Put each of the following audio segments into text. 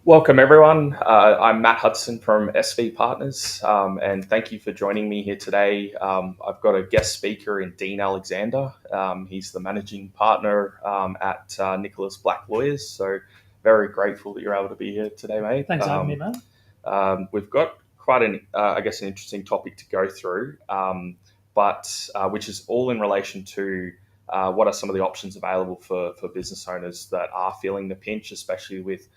Welcome, everyone. I'm Matt Hudson from SV Partners, and thank you for joining me here today. I've got a guest speaker in Dean Alexander. He's the managing partner at NicholasBlack Lawyers, so very grateful that you're able to be here today, mate. Thanks for having me, man. We've got quite an interesting topic to go through, but which is all in relation to what are some of the options available for business owners that are feeling the pinch, especially with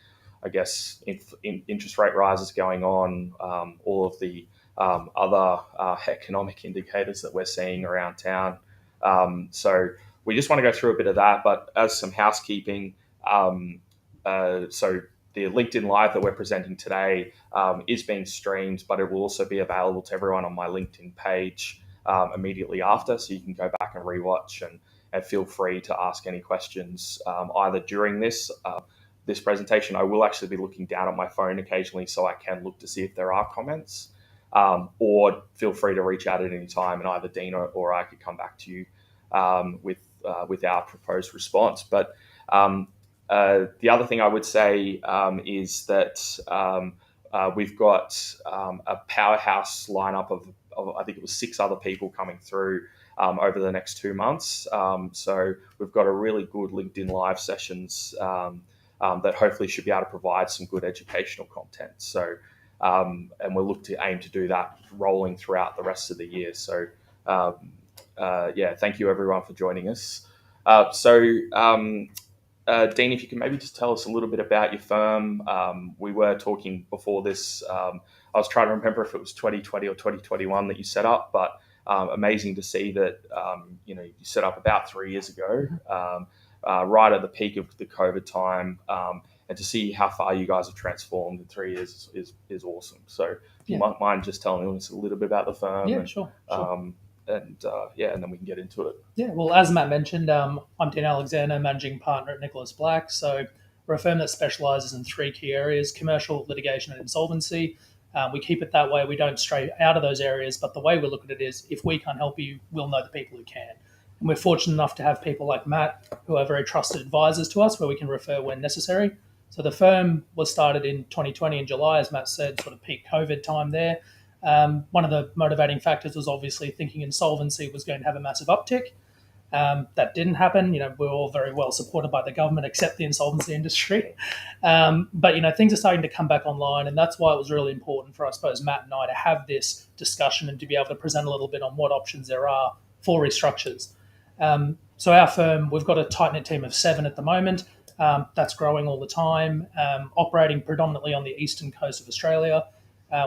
interest rate rises going on, all of the other economic indicators that we're seeing around town. So we just want to go through a bit of that, but as some housekeeping, so the LinkedIn Live that we're presenting today is being streamed, but it will also be available to everyone on my LinkedIn page immediately after, so you can go back and rewatch and feel free to ask any questions either during this presentation. I will actually be looking down at my phone occasionally so I can look to see if there are comments, or feel free to reach out at any time and either Dean or I could come back to you with our proposed response. But the other thing I would say is that we've got a powerhouse lineup of I think it was 6 other people coming through over the next 2 months. So we've got a really good LinkedIn Live sessions that hopefully should be able to provide some good educational content. So, and we'll look to aim to do that rolling throughout the rest of the year. So, thank you everyone for joining us. Dean, if you can maybe just tell us a little bit about your firm. We were talking before this. I was trying to remember if it was 2020 or 2021 that you set up, but amazing to see that you set up about 3 years ago. Right at the peak of the COVID time, and to see how far you guys have transformed in 3 years is awesome. So if you might mind just telling us a little bit about the firm. Yeah, sure. And then we can get into it. Yeah, well, as Matt mentioned, I'm Dean Alexander, managing partner at Nicholas Black. So we're a firm that specialises in 3 key areas: commercial, litigation, and insolvency. We keep it that way. We don't stray out of those areas, but the way we look at it is if we can't help you, we'll know the people who can. And we're fortunate enough to have people like Matt, who are very trusted advisors to us, where we can refer when necessary. So the firm was started in 2020 in July, as Matt said, sort of peak COVID time there. One of the motivating factors was obviously thinking insolvency was going to have a massive uptick. That didn't happen. We're all very well supported by the government, except the insolvency industry. But things are starting to come back online, and that's why it was really important for, I suppose, Matt and I to have this discussion and to be able to present a little bit on what options there are for restructures. So our firm, we've got a tight-knit team of 7 at the moment. That's growing all the time, operating predominantly on the eastern coast of Australia.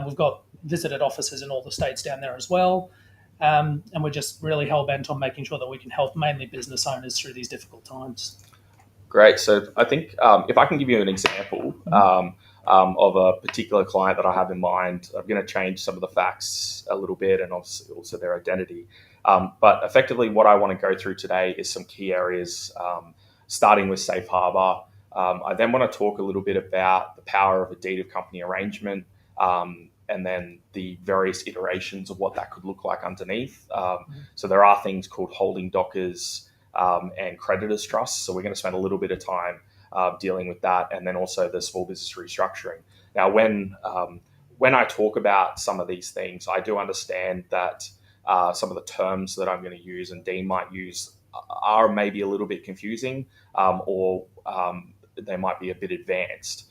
We've got visited offices in all the states down there as well. And we're just really hell-bent on making sure that we can help mainly business owners through these difficult times. Great. So I think if I can give you an example of a particular client that I have in mind, I'm going to change some of the facts a little bit and also their identity. But effectively what I want to go through today is some key areas, starting with safe harbor. I then want to talk a little bit about the power of a deed of company arrangement, and then the various iterations of what that could look like underneath. So there are things called holding dockers and creditors trusts. So we're going to spend a little bit of time dealing with that, and then also the small business restructuring. Now, when I talk about some of these things, I do understand that some of the terms that I'm going to use and Dean might use are maybe a little bit confusing, or they might be a bit advanced.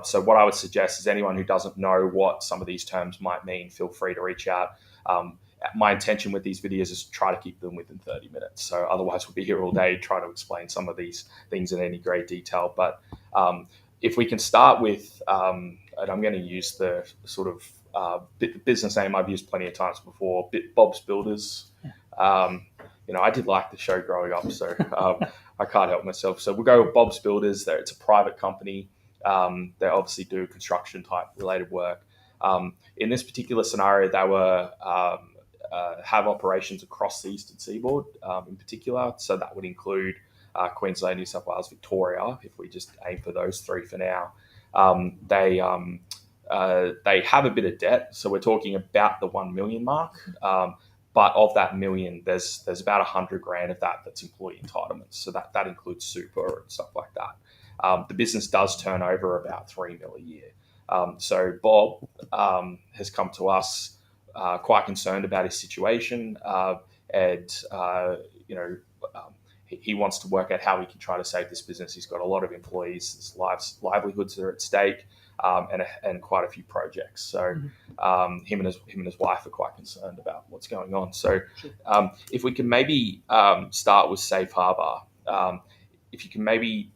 So what I would suggest is anyone who doesn't know what some of these terms might mean, feel free to reach out. My intention with these videos is to try to keep them within 30 minutes. So otherwise we'll be here all day trying to explain some of these things in any great detail. But if we can start with, and I'm going to use the sort of business name I've used plenty of times before, Bob's Builders. I did like the show growing up, so I can't help myself. So we'll go with Bob's Builders. It's a private company. They obviously do construction type related work. In this particular scenario, they were have operations across the eastern seaboard in particular. So that would include Queensland, New South Wales, Victoria, if we just aim for those 3 for now. They have a bit of debt. So we're talking about the 1 million mark. But of that million, there's about 100 grand of that's employee entitlements. So that includes super and stuff like that. the business does turn over about $3 million a year. So Bob has come to us quite concerned about his situation, and he wants to work out how we can try to save this business. He's got a lot of employees, his livelihoods are at stake, and quite a few projects. So him and his wife are quite concerned about what's going on. So if we can maybe start with Safe Harbor, if you can maybe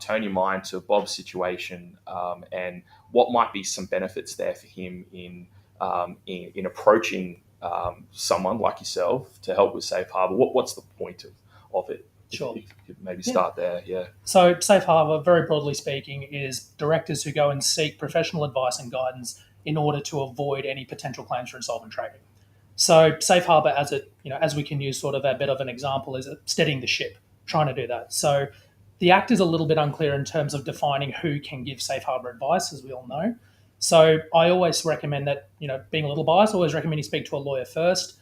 turn your mind to Bob's situation and what might be some benefits there for him in approaching someone like yourself to help with Safe Harbor. What's the point of it? Sure. If you could maybe start there, yeah. So Safe Harbor, very broadly speaking, is directors who go and seek professional advice and guidance in order to avoid any potential claims for insolvent trading. So Safe Harbor, as we can use sort of a bit of an example, is steadying the ship, trying to do that. So the Act is a little bit unclear in terms of defining who can give Safe Harbor advice, as we all know. So I always recommend that, being a little biased, I always recommend you speak to a lawyer first.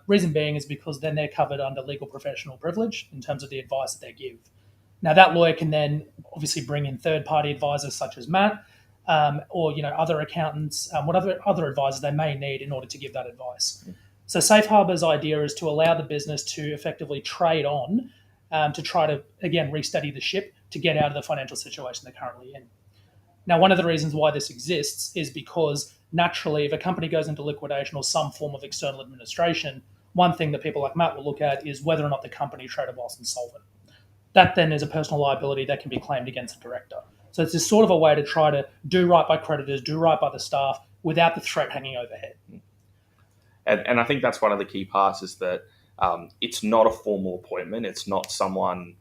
Reason being is because then they're covered under legal professional privilege in terms of the advice that they give. Now, that lawyer can then obviously bring in third-party advisors such as Matt or other accountants, whatever other advisors they may need in order to give that advice. So Safe Harbor's idea is to allow the business to effectively trade on to try to, again, restudy the ship to get out of the financial situation they're currently in. Now, one of the reasons why this exists is because naturally, if a company goes into liquidation or some form of external administration, one thing that people like Matt will look at is whether or not the company traded whilst insolvent. That then is a personal liability that can be claimed against the director. So it's this sort of a way to try to do right by creditors, do right by the staff without the threat hanging overhead. And I think that's one of the key parts is that it's not a formal appointment. It's not someone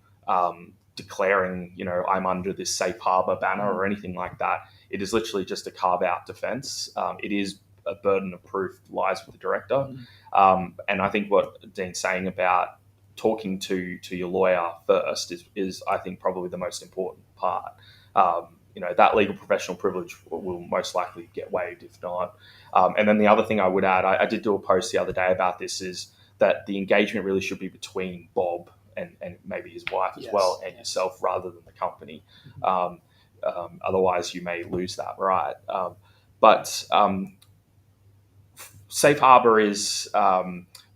declaring, I'm under this Safe Harbor banner or anything like that. It is literally just a carve-out defense. It is a burden of proof lies with the director. And I think what Dean's saying about talking to your lawyer first is I think, probably the most important part. That legal professional privilege will most likely get waived if not. And then the other thing I would add, I did do a post the other day about this, is that the engagement really should be between Bob and maybe his wife as well and yourself rather than the company. Otherwise, you may lose that right. But Safe Harbor is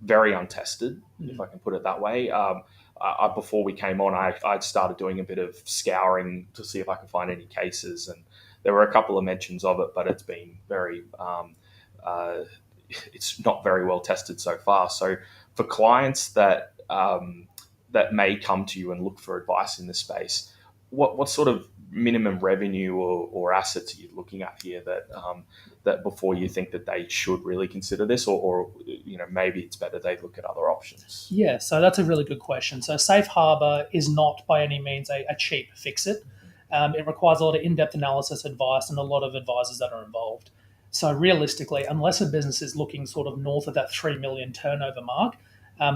very untested, if I can put it that way. Before we came on, I'd started doing a bit of scouring to see if I could find any cases, and there were a couple of mentions of it, but it's been very, it's not very well tested so far. So for clients that may come to you and look for advice in this space, what sort of minimum revenue or assets are you looking at here that before you think that they should really consider this, or maybe it's better they look at other options? Yeah, so that's a really good question. So Safe Harbor is not by any means a cheap fix-it. It requires a lot of in-depth analysis, advice, and a lot of advisors that are involved. So realistically, unless a business is looking sort of north of that 3 million turnover mark,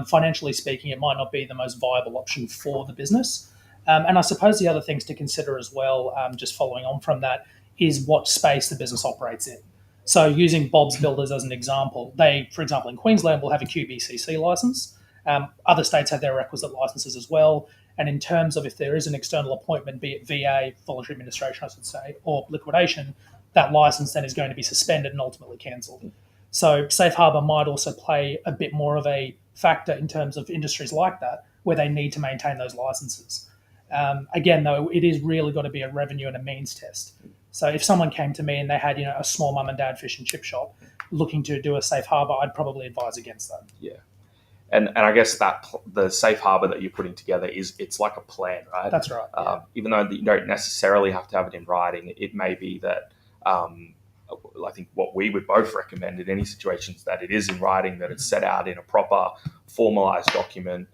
financially speaking, it might not be the most viable option for the business. And I suppose the other things to consider as well, just following on from that, is what space the business operates in. So using Bob's Builders as an example, they, for example, in Queensland will have a QBCC license. Other states have their requisite licenses as well. And in terms of if there is an external appointment, be it VA, voluntary administration, I should say, or liquidation, that license then is going to be suspended and ultimately cancelled. So Safe Harbor might also play a bit more of a factor in terms of industries like that, where they need to maintain those licenses. Again, though, it is really got to be a revenue and a means test. So if someone came to me and they had, a small mum and dad fish and chip shop looking to do a Safe Harbor, I'd probably advise against that. Yeah. And I guess that the Safe Harbor that you're putting together it's like a plan, right? That's right. Yeah. Even though you don't necessarily have to have it in writing, it may be that I think what we would both recommend in any situations that it is in writing, that it's set out in a proper formalized document,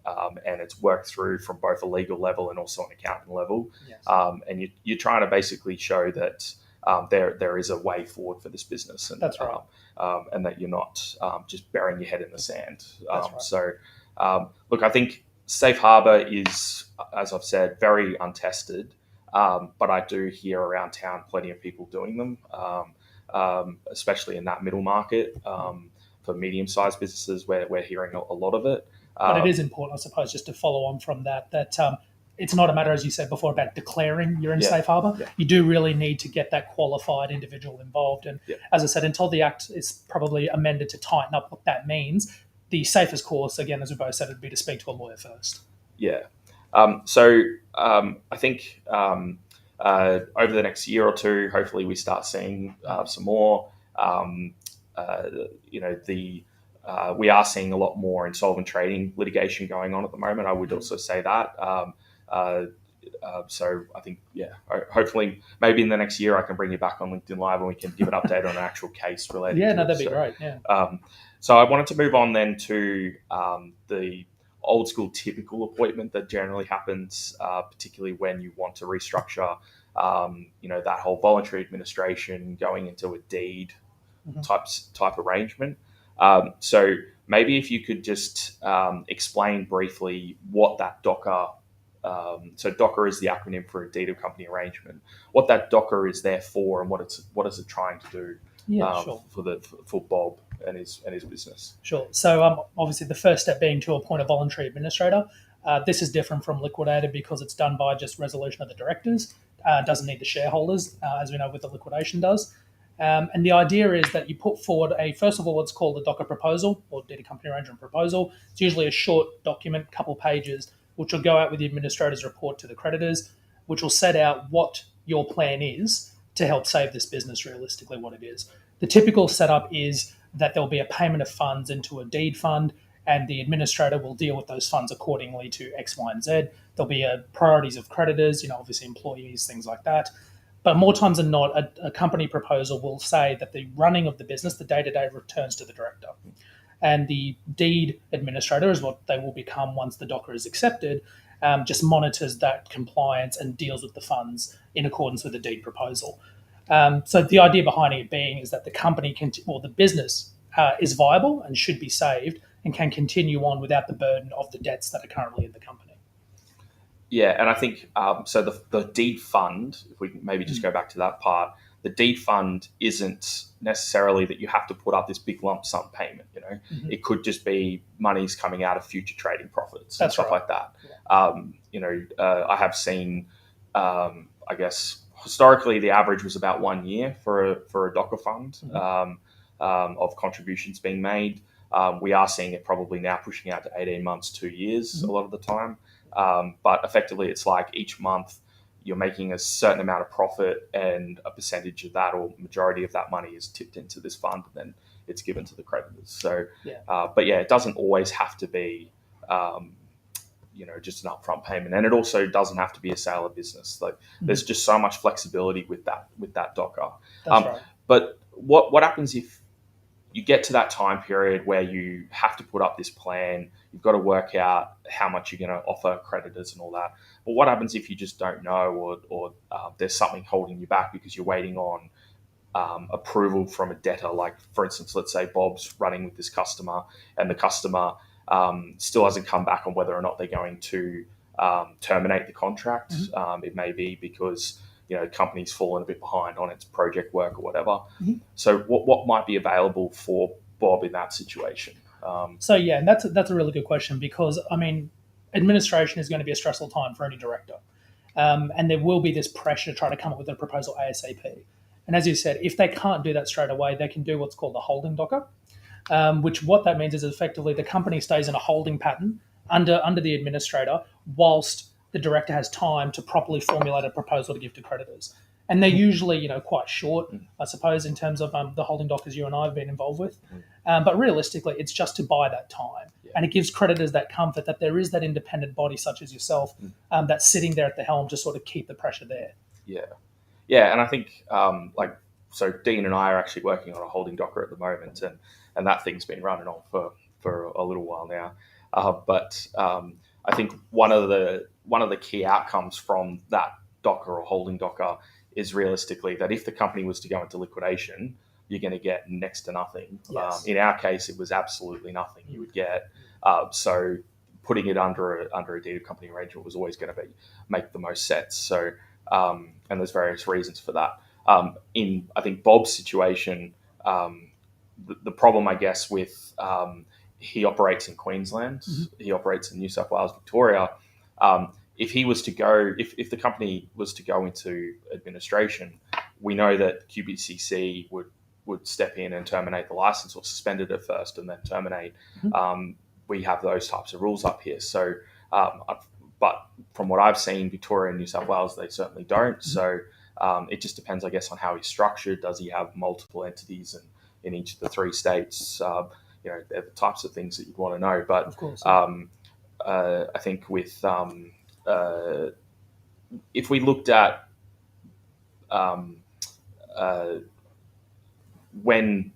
and it's worked through from both a legal level and also an accounting level. Yes. And you're trying to basically show that there is a way forward for this business. And, that's right. And that you're not just burying your head in the sand. That's right. So, look, I think Safe Harbor is, as I've said, very untested. But I do hear around town plenty of people doing them, especially in that middle market. For medium-sized businesses, we're hearing a lot of it. But it is important, I suppose, just to follow on from that it's not a matter, as you said before, about declaring you're in Yeah. safe harbour. Yeah. You do really need to get that qualified individual involved. And Yeah. as I said, until the Act is probably amended to tighten up what that means, the safest course, again, as we both said, would be to speak to a lawyer first. Yeah. I think over the next year or two, hopefully we start seeing some more. We are seeing a lot more insolvent trading litigation going on at the moment. I would also say that. So I think, hopefully maybe in the next year I can bring you back on LinkedIn Live and we can give an update on an actual case related to it. That'd be great. Yeah. So I wanted to move on then to the old school typical appointment that generally happens, particularly when you want to restructure, that whole voluntary administration going into a deed type arrangement. So maybe if you could just explain briefly what that DOCA, so DOCA is the acronym for a deed of company arrangement, what that DOCA is there for, and what is it trying to do Sure. for Bob and his business. Sure. So obviously the first step being to appoint a voluntary administrator. This is different from liquidated because it's done by just resolution of the directors. Doesn't need the shareholders, as we know what the liquidation does. And the idea is that you put forward first of all, what's called a DOCA proposal or deed of company arrangement proposal. It's usually a short document, couple pages, which will go out with the administrator's report to the creditors, which will set out what your plan is to help save this business, realistically what it is. The typical setup is that there'll be a payment of funds into a deed fund, and the administrator will deal with those funds accordingly to X, Y, and Z. There'll be priorities of creditors, obviously employees, things like that. But more times than not, a company proposal will say that the running of the business, the day-to-day, returns to the director. And the deed administrator is what they will become once the DOCA is accepted, just monitors that compliance and deals with the funds in accordance with the deed proposal. So the idea behind it being is that the company or the business is viable and should be saved and can continue on without the burden of the debts that are currently in the company. Yeah, and I think so. The deed fund, if we can maybe just go back to that part, the deed fund isn't necessarily that you have to put up this big lump sum payment. It could just be monies coming out of future trading profits and stuff like that. Yeah. I have seen, I guess historically the average was about 1 year for a DOCA fund of contributions being made. We are seeing it probably now pushing out to 18 months, 2 years a lot of the time. But effectively, it's like each month you're making a certain amount of profit, and a percentage of that or majority of that money is tipped into this fund, and then it's given to the creditors. So, but it doesn't always have to be, just an upfront payment, and it also doesn't have to be a sale of business. Like there's just so much flexibility with that DOCA. That's right. But what happens if you get to that time period where you have to put up this plan? You've got to work out how much you're going to offer creditors and all that. But what happens if you just don't know, or there's something holding you back because you're waiting on approval from a debtor? Like, for instance, let's say Bob's running with this customer, and the customer still hasn't come back on whether or not they're going to terminate the contract. It may be because the company's fallen a bit behind on its project work or whatever. So what might be available for Bob in that situation? And that's a really good question, because administration is going to be a stressful time for any director, and there will be this pressure to try to come up with a proposal ASAP. And as you said, if they can't do that straight away, they can do what's called a holding DOCA, which what that means is effectively the company stays in a holding pattern under the administrator whilst the director has time to properly formulate a proposal to give to creditors. And they're usually, quite short, I suppose, in terms of the holding DOCAs you and I have been involved with. But realistically, it's just to buy that time. And it gives creditors that comfort that there is that independent body such as yourself that's sitting there at the helm to sort of keep the pressure there. Yeah, and I think, so Dean and I are actually working on a holding DOCA at the moment, and that thing's been running on for a little while now. But I think one of the key outcomes from that DOCA or holding DOCA is realistically that if the company was to go into liquidation, you're going to get next to nothing. Yes. In our case, it was absolutely nothing you would get. So putting it under a deed of company arrangement was always going to make the most sense. So and there's various reasons for that. In I think Bob's situation, the problem I guess with he operates in Queensland, he operates in New South Wales, Victoria. if he was to go, if the company was to go into administration, we know that QBCC would step in and terminate the license, or suspend it at first and then terminate. We have those types of rules up here. So, but from what I've seen, Victoria and New South Wales, they certainly don't. So it just depends, I guess, on how he's structured. Does he have multiple entities in each of the 3 states? They're the types of things that you'd want to know. But Of course. I think with if we looked at when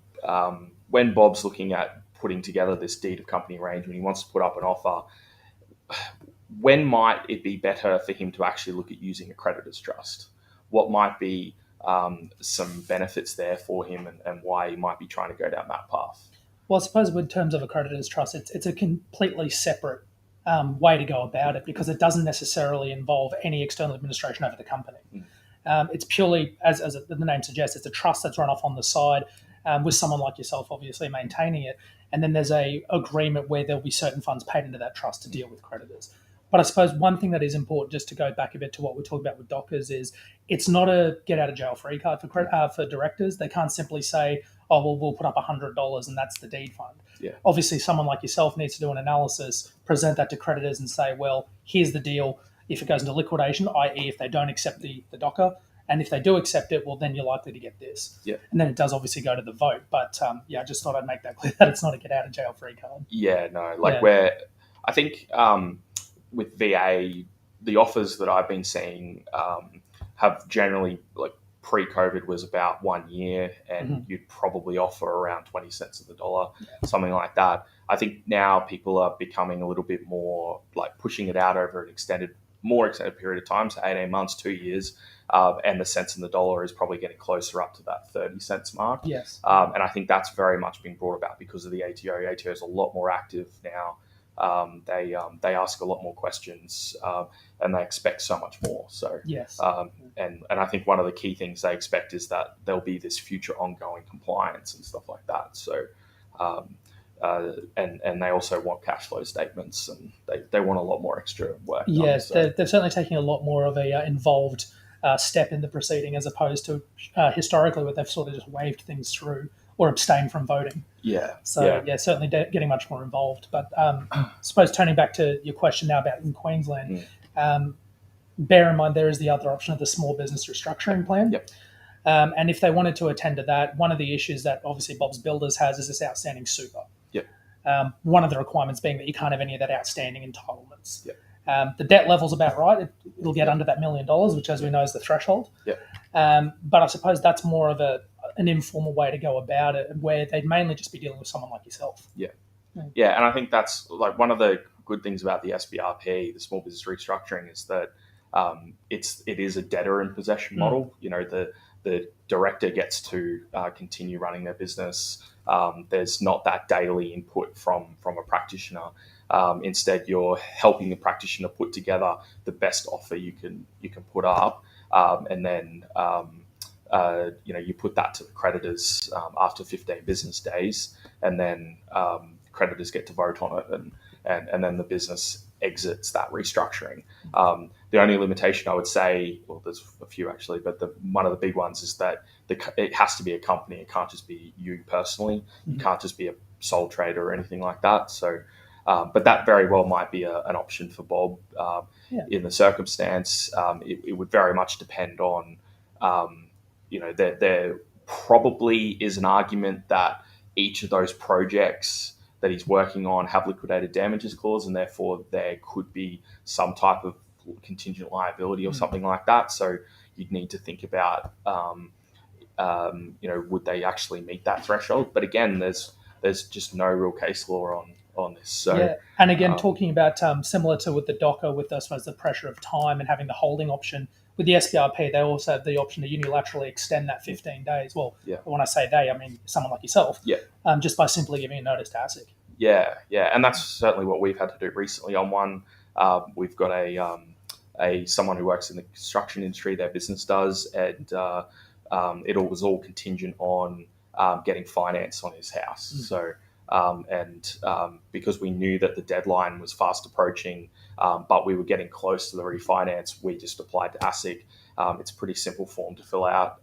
Bob's looking at putting together this deed of company arrangement, he wants to put up an offer. When might it be better for him to actually look at using a creditors trust? What might be some benefits there for him, and why he might be trying to go down that path? Well, I suppose in terms of a creditors trust, it's a completely separate way to go about it, because it doesn't necessarily involve any external administration over the company. It's purely, as the name suggests, it's a trust that's run off on the side, with someone like yourself obviously maintaining it. And then there's a agreement where there'll be certain funds paid into that trust to deal with creditors. But I suppose one thing that is important, just to go back a bit to what we're talking about with Dockers, is it's not a get out of jail free card for directors. They can't simply say, oh, well, we'll put up $100 and that's the deed fund. Yeah. Obviously, someone like yourself needs to do an analysis, present that to creditors and say, well, here's the deal. If it goes into liquidation, i.e. if they don't accept the Docker, and if they do accept it, well, then you're likely to get this. Yeah. And then it does obviously go to the vote. But I just thought I'd make that clear, that it's not a get out of jail free card. Yeah, no, where I think with VA, the offers that I've been seeing have generally, like, pre-COVID was about 1 year, and you'd probably offer around 20 cents of the dollar, something like that. I think now people are becoming a little bit more like pushing it out over an more extended period of time, so 18 months, 2 years, and the cents in the dollar is probably getting closer up to that 30 cents mark. Yes. And I think that's very much being brought about because of the ATO. ATO is a lot more active now. They ask a lot more questions, and they expect so much more. So yes, and I think one of the key things they expect is that there'll be this future ongoing compliance and stuff like that. So and they also want cash flow statements, and they want a lot more extra work. Yes, they're certainly taking a lot more of a involved step in the proceeding, as opposed to historically where they've sort of just waved things through or abstained from voting. Yeah. So certainly getting much more involved. But I suppose turning back to your question now about in Queensland, bear in mind there is the other option of the small business restructuring plan. Yep. And if they wanted to attend to that, one of the issues that obviously Bob's Builders has is this outstanding super. Yep. One of the requirements being that you can't have any of that outstanding entitlements. Yep. The debt level's about right. It'll get under that $1 million, which, as we know, is the threshold. Yep. But I suppose that's more of an informal way to go about it, where they'd mainly just be dealing with someone like yourself. Yeah. Yeah, and I think that's like one of the good things about the SBRP, the small business restructuring, is that it is a debtor in possession model. You know, the director gets to continue running their business. There's not that daily input from a practitioner. Instead, you're helping the practitioner put together the best offer you can put up, and then you put that to the creditors after 15 business days, and then creditors get to vote on it, and then the business exits that restructuring. The only limitation I would say, well, there's a few actually, but one of the big ones is that it has to be a company. It can't just be you personally. You can't just be a sole trader or anything like that. So, but that very well might be an option for Bob in the circumstance. It would very much depend on, there probably is an argument that each of those projects that he's working on have liquidated damages clause, and therefore there could be some type of contingent liability or something like that. So you'd need to think about, would they actually meet that threshold? But again, there's just no real case law on this. So and again, talking about similar to with the DOCA, with I suppose the pressure of time and having the holding option. With the SBRP, they also have the option to unilaterally extend that 15 days. Well, when I say they, I mean someone like yourself. Just by simply giving a notice to ASIC. Yeah, and that's certainly what we've had to do recently. On one, we've got someone who works in the construction industry. Their business does, and it was all contingent on getting finance on his house. So Because we knew that the deadline was fast approaching, but we were getting close to the refinance, we just applied to ASIC. It's a pretty simple form to fill out.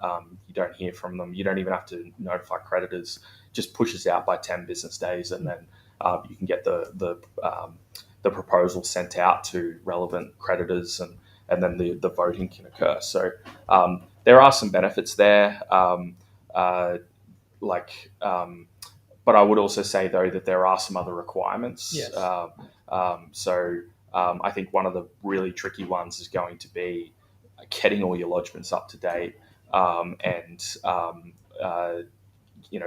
You don't hear from them. You don't even have to notify creditors. Just pushes out by 10 business days, and then you can get the proposal sent out to relevant creditors, and then the voting can occur. So there are some benefits there. But I would also say, though, that there are some other requirements. Yes. I think one of the really tricky ones is going to be getting all your lodgements up to date, and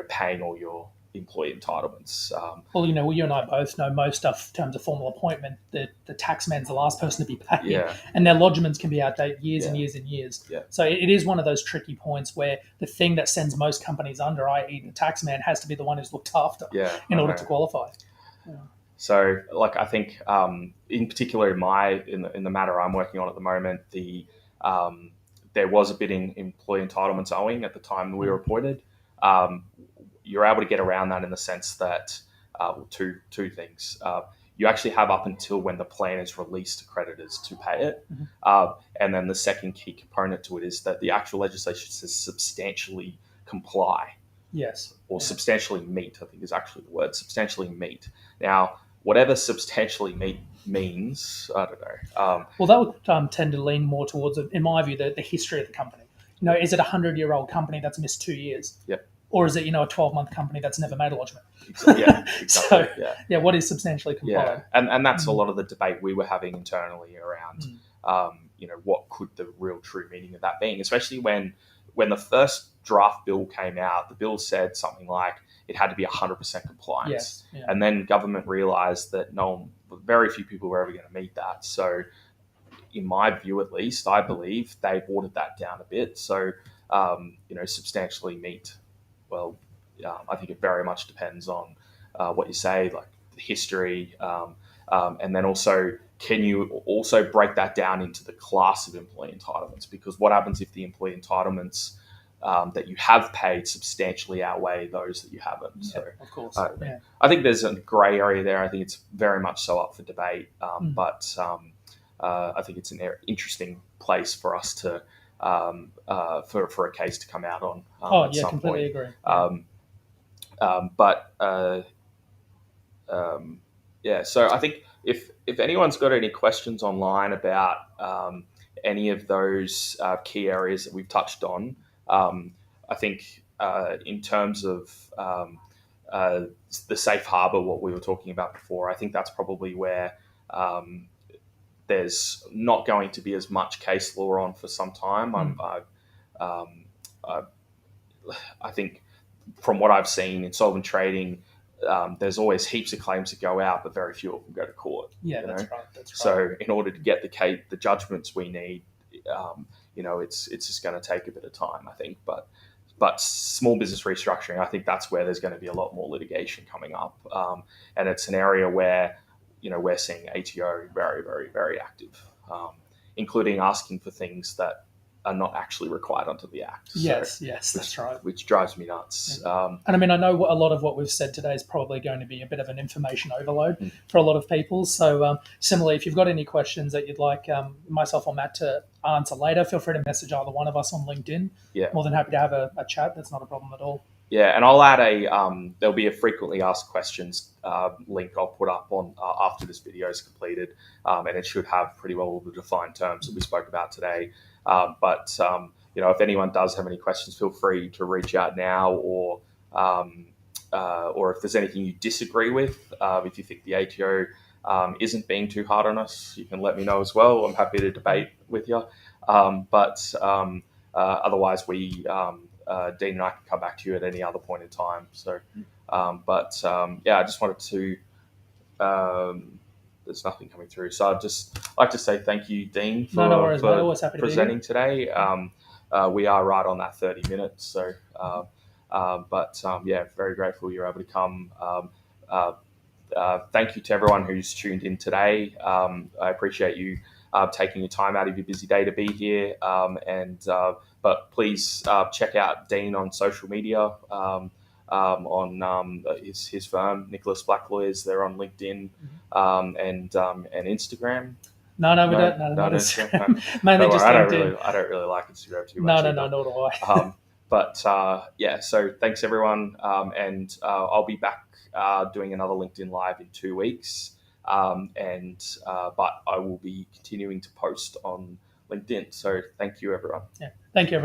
paying all your employee entitlements. Well, you and I both know most stuff in terms of formal appointment. The taxman's the last person to be paid, Yeah. and their lodgements can be outdated years and Yeah. years and years. Yeah. So it is one of those tricky points where the thing that sends most companies under, i.e., the taxman, has to be the one who's looked after in order to qualify. So, I think, in particular, in the matter I'm working on at the moment, there was a bit in employee entitlements owing at the time we were appointed. You're able to get around that in the sense that two things. You actually have up until when the plan is released to creditors to pay it. And then the second key component to it is that the actual legislation says substantially comply. Yes. Or substantially meet, I think is actually the word, substantially meet. Now, whatever substantially meet means, I don't know. Well, that would tend to lean more towards, in my view, the history of the company. Is it a 100-year-old company that's missed 2 years? Yep. Or is it, a 12-month company that's never made a lodgement? Yeah, exactly. So, what is substantially compliant? Yeah, and that's a lot of the debate we were having internally around, what could the real true meaning of that being, especially when the first draft bill came out, the bill said something like it had to be 100% compliance. Yes. Yeah. And then government realized that very few people were ever going to meet that. So in my view, at least, I believe they watered that down a bit. So, substantially meet. Well, I think it very much depends on what you say, like the history, and then also, can you also break that down into the class of employee entitlements? Because what happens if the employee entitlements that you have paid substantially outweigh those that you haven't? Yeah, so, of course. I think there's a grey area there. I think it's very much so up for debate, but I think it's an interesting place for us to for a case to come out on. At some completely point. agree. So I think if anyone's got any questions online about any of those key areas that we've touched on, I think in terms of the safe harbour, what we were talking about before, I think that's probably where there's not going to be as much case law on for some time. I think from what I've seen in solvent trading, there's always heaps of claims that go out, but very few of them go to court. Yeah, that's right. So in order to get the judgments we need, it's just going to take a bit of time, I think. But small business restructuring, I think that's where there's going to be a lot more litigation coming up, and it's an area where we're seeing ATO very, very, very active, including asking for things that are not actually required under the Act. Yes, that's right. Which drives me nuts. And I mean, I know a lot of what we've said today is probably going to be a bit of an information overload for a lot of people. So similarly, if you've got any questions that you'd like myself or Matt to answer later, feel free to message either one of us on LinkedIn. Yeah. More than happy to have a chat. That's not a problem at all. Yeah, and I'll add there'll be a frequently asked questions link I'll put up on after this video is completed, and it should have pretty well the defined terms that we spoke about today. But if anyone does have any questions, feel free to reach out now, or if there's anything you disagree with, if you think the ATO isn't being too hard on us, you can let me know as well. I'm happy to debate with you. Otherwise, Dean and I can come back to you at any other point in time. So, I just wanted to. There's nothing coming through, so I'd just like to say thank you, Dean, for presenting today. We are right on that 30 minutes, so very grateful you're able to come. Thank you to everyone who's tuned in today. I appreciate you taking your time out of your busy day to be here. But please check out Dean on social media. on his firm, NicholasBlack Lawyers. They're on LinkedIn and Instagram. No, we No, don't. No, no, not no, as no. mainly Don't worry, just LinkedIn. I don't really like Instagram too No, much no, either. nor do I. But yeah, so thanks everyone, and I'll be back doing another LinkedIn Live in 2 weeks, but I will be continuing to post on LinkedIn. So thank you, everyone. Yeah. Thank you, everyone.